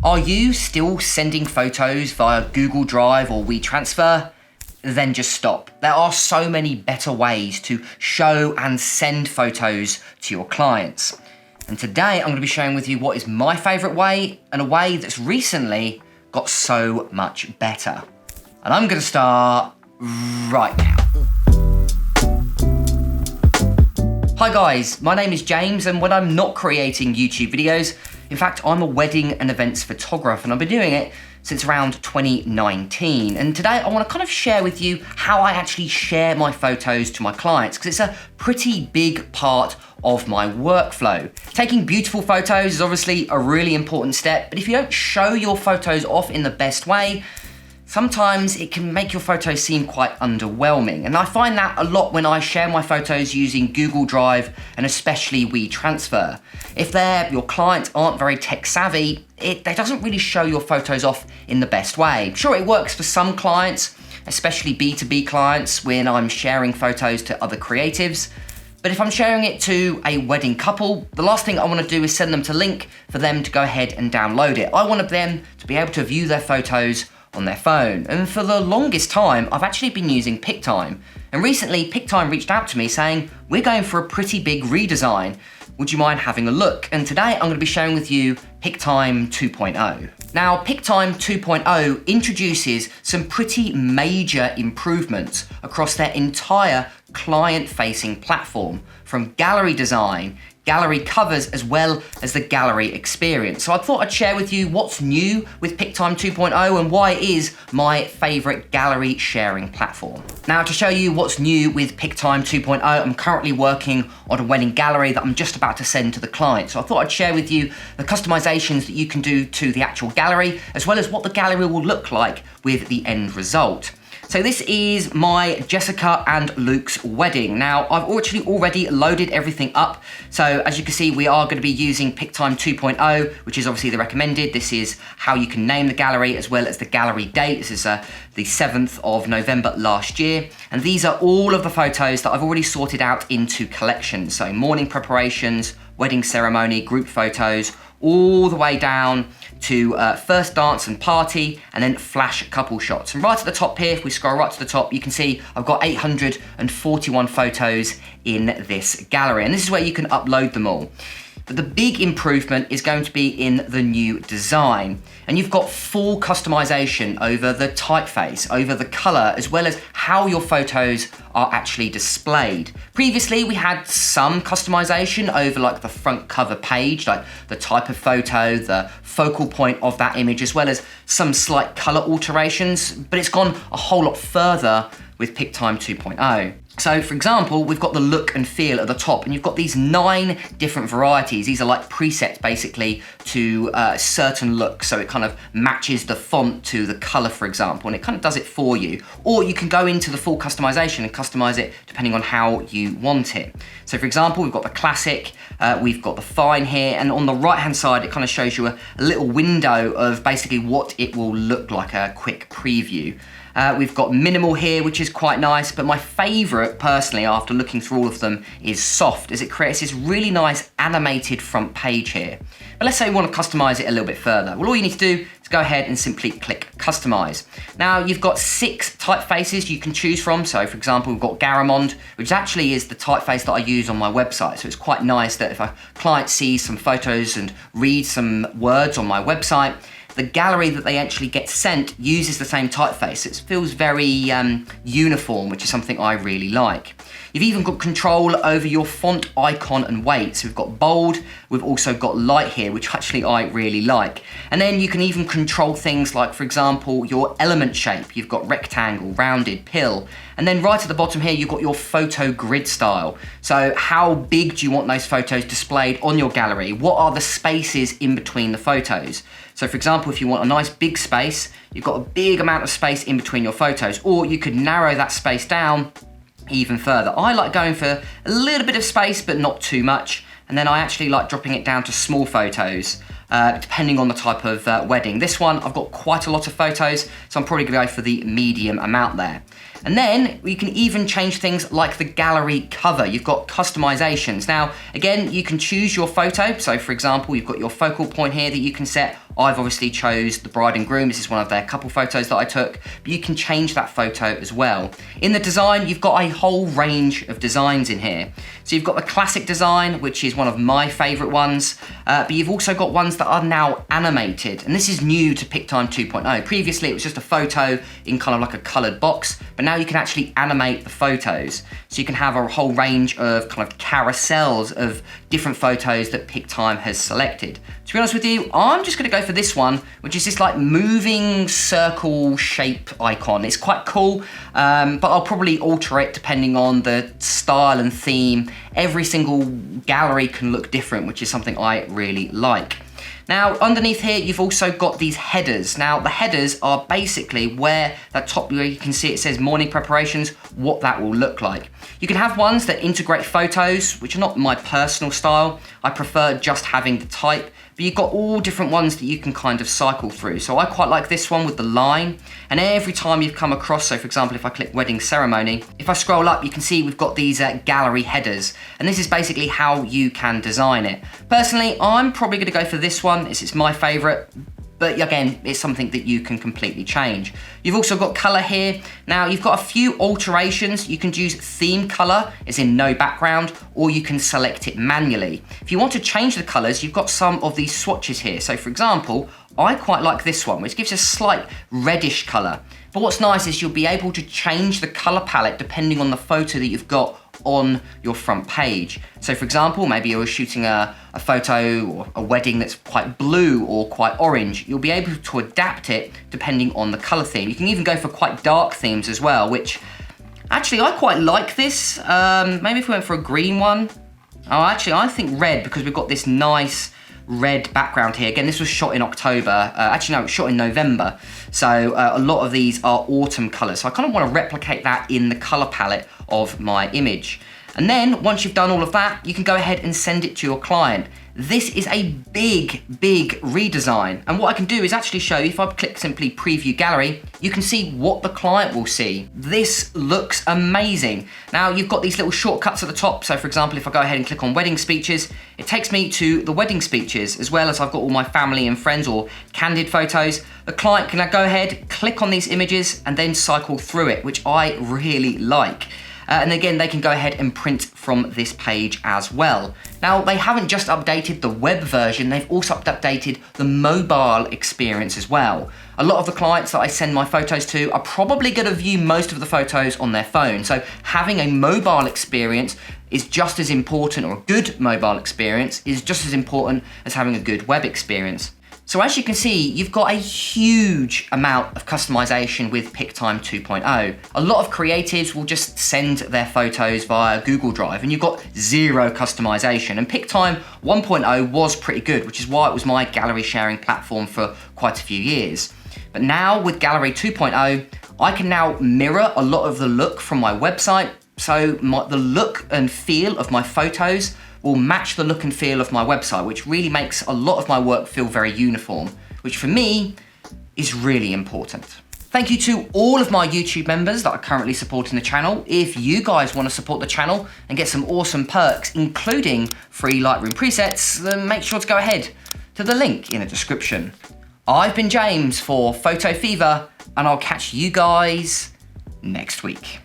Are you still sending photos via Google Drive or WeTransfer? Then just stop. There are so many better ways to show and send photos to your clients. And today I'm going to be sharing with you what is my favorite way and a way that's recently got so much better. And I'm going to start right now. Hi guys, my name is James, and when I'm not creating YouTube videos, in fact, I'm a wedding and events photographer, and I've been doing it since around 2019. And today I want to kind of share with you how I actually share my photos to my clients, because it's a pretty big part of my workflow. Taking beautiful photos is obviously a really important step, but if you don't show your photos off in the best way, sometimes it can make your photos seem quite underwhelming. And I find that a lot when I share my photos using Google Drive and especially WeTransfer. If your clients aren't very tech savvy, it doesn't really show your photos off in the best way. Sure, it works for some clients, especially B2B clients when I'm sharing photos to other creatives. But if I'm sharing it to a wedding couple, the last thing I want to do is send them to link for them to go ahead and download it. I want them to be able to view their photos on their phone. And for the longest time, I've actually been using Pic-Time. And recently, Pic-Time reached out to me saying, we're going for a pretty big redesign. Would you mind having a look? And today I'm going to be sharing with you Pic-Time 2.0. Now, Pic-Time 2.0 introduces some pretty major improvements across their entire client-facing platform, from gallery design, gallery covers, as well as the gallery experience. So I thought I'd share with you what's new with Pic-Time 2.0 and why it is my favorite gallery sharing platform. Now, to show you what's new with Pic-Time 2.0, I'm currently working on a wedding gallery that I'm just about to send to the client. So I thought I'd share with you the customizations that you can do to the actual gallery, as well as what the gallery will look like with the end result. So this is my Jessica and Luke's wedding. Now, I've actually already loaded everything up. So as you can see, we are going to be using Pic-Time 2.0, which is obviously the recommended. This is how you can name the gallery as well as the gallery date. This is the 7th of November last year. And these are all of the photos that I've already sorted out into collections. So morning preparations, wedding ceremony, group photos, all the way down to first dance and party, and then flash couple shots. And right at the top here, if we scroll right to the top, you can see I've got 841 photos in this gallery, and this is where you can upload them all. But the big improvement is going to be in the new design. And you've got full customization over the typeface, over the color, as well as how your photos are actually displayed. Previously, we had some customization over like the front cover page, like the type of photo, the focal point of that image, as well as some slight color alterations, but it's gone a whole lot further with Pic-Time 2.0. So for example, we've got the look and feel at the top, and you've got these 9 different varieties. These are like presets basically to certain looks. So it kind of matches the font to the color, for example, and it kind of does it for you. Or you can go into the full customization and customize it depending on how you want it. So for example, we've got the classic, we've got the fine here, and on the right-hand side, it kind of shows you a little window of basically what it will look like, a quick preview. We've got minimal here, which is quite nice, but my favorite personally, after looking through all of them, is soft, as it creates this really nice animated front page here. But let's say we want to customize it a little bit further. Well, all you need to do is go ahead and simply click customize. Now, you've got 6 typefaces you can choose from. So for example, we've got Garamond, which actually is the typeface that I use on my website. So it's quite nice that if a client sees some photos and reads some words on my website, the gallery that they actually get sent uses the same typeface. It feels very uniform, which is something I really like. You've even got control over your font icon and weight. So we've got bold, we've also got light here, which actually I really like. And then you can even control things like, for example, your element shape. You've got rectangle, rounded, pill. And then right at the bottom here, you've got your photo grid style. So how big do you want those photos displayed on your gallery? What are the spaces in between the photos? So for example, if you want a nice big space, you've got a big amount of space in between your photos, or you could narrow that space down even further. I like going for a little bit of space, but not too much. And then I actually like dropping it down to small photos, depending on the type of wedding. This one, I've got quite a lot of photos, so I'm probably gonna go for the medium amount there. And then you can even change things like the gallery cover. You've got customizations. Now, again, you can choose your photo. So for example, you've got your focal point here that you can set. I've obviously chose the bride and groom. This is one of their couple photos that I took, but you can change that photo as well. In the design, you've got a whole range of designs in here. So you've got the classic design, which is one of my favorite ones, but you've also got ones that are now animated. And this is new to Pictime 2.0. Previously, it was just a photo in kind of like a colored box, but now you can actually animate the photos. So you can have a whole range of kind of carousels of different photos that Pictime has selected. To be honest with you, I'm just gonna go for this one, which is this like moving circle shape icon. It's quite cool, but I'll probably alter it depending on the style and theme. Every single gallery can look different, which is something I really like. Now, underneath here, you've also got these headers. Now, the headers are basically where that top, where you can see it says morning preparations, what that will look like. You can have ones that integrate photos, which are not my personal style. I prefer just having the type, but you've got all different ones that you can kind of cycle through. So I quite like this one with the line. And every time you've come across, so for example, if I click wedding ceremony, if I scroll up, you can see we've got these gallery headers. And this is basically how you can design it. Personally, I'm probably gonna go for this one. It's my favorite. But again, it's something that you can completely change. You've also got color here. Now you've got a few alterations. You can use theme color, as in no background, or you can select it manually. If you want to change the colors, you've got some of these swatches here. So for example, I quite like this one, which gives a slight reddish color. But what's nice is you'll be able to change the color palette depending on the photo that you've got on your front page. So for example, maybe you're shooting a photo or a wedding that's quite blue or quite orange. You'll be able to adapt it depending on the color theme. You can even go for quite dark themes as well, which actually I quite like this. Maybe if we went for a green one. Oh, actually I think red, because we've got this nice red background here. Again, this was shot in October. Actually, no, it was shot in November. So a lot of these are autumn colors. So I kind of want to replicate that in the color palette of my image. And then once you've done all of that, you can go ahead and send it to your client. This is a big, big redesign. And what I can do is actually show you, if I click simply preview gallery, you can see what the client will see. This looks amazing. Now you've got these little shortcuts at the top. So for example, if I go ahead and click on wedding speeches, it takes me to the wedding speeches, as well as I've got all my family and friends or candid photos. The client can now go ahead, click on these images and then cycle through it, which I really like. And again, they can go ahead and print from this page as well. Now, they haven't just updated the web version, they've also updated the mobile experience as well. A lot of the clients that I send my photos to are probably gonna view most of the photos on their phone. So having a mobile experience is just as important, or a good mobile experience is just as important as having a good web experience. So as you can see, you've got a huge amount of customization with Pictime 2.0. A lot of creatives will just send their photos via Google Drive and you've got zero customization. And Pictime 1.0 was pretty good, which is why it was my gallery sharing platform for quite a few years. But now with Gallery 2.0, I can now mirror a lot of the look from my website. So the look and feel of my photos will match the look and feel of my website, which really makes a lot of my work feel very uniform, which for me is really important. Thank you to all of my YouTube members that are currently supporting the channel. If you guys want to support the channel and get some awesome perks, including free Lightroom presets, then make sure to go ahead to the link in the description. I've been James for Photo Fever, and I'll catch you guys next week.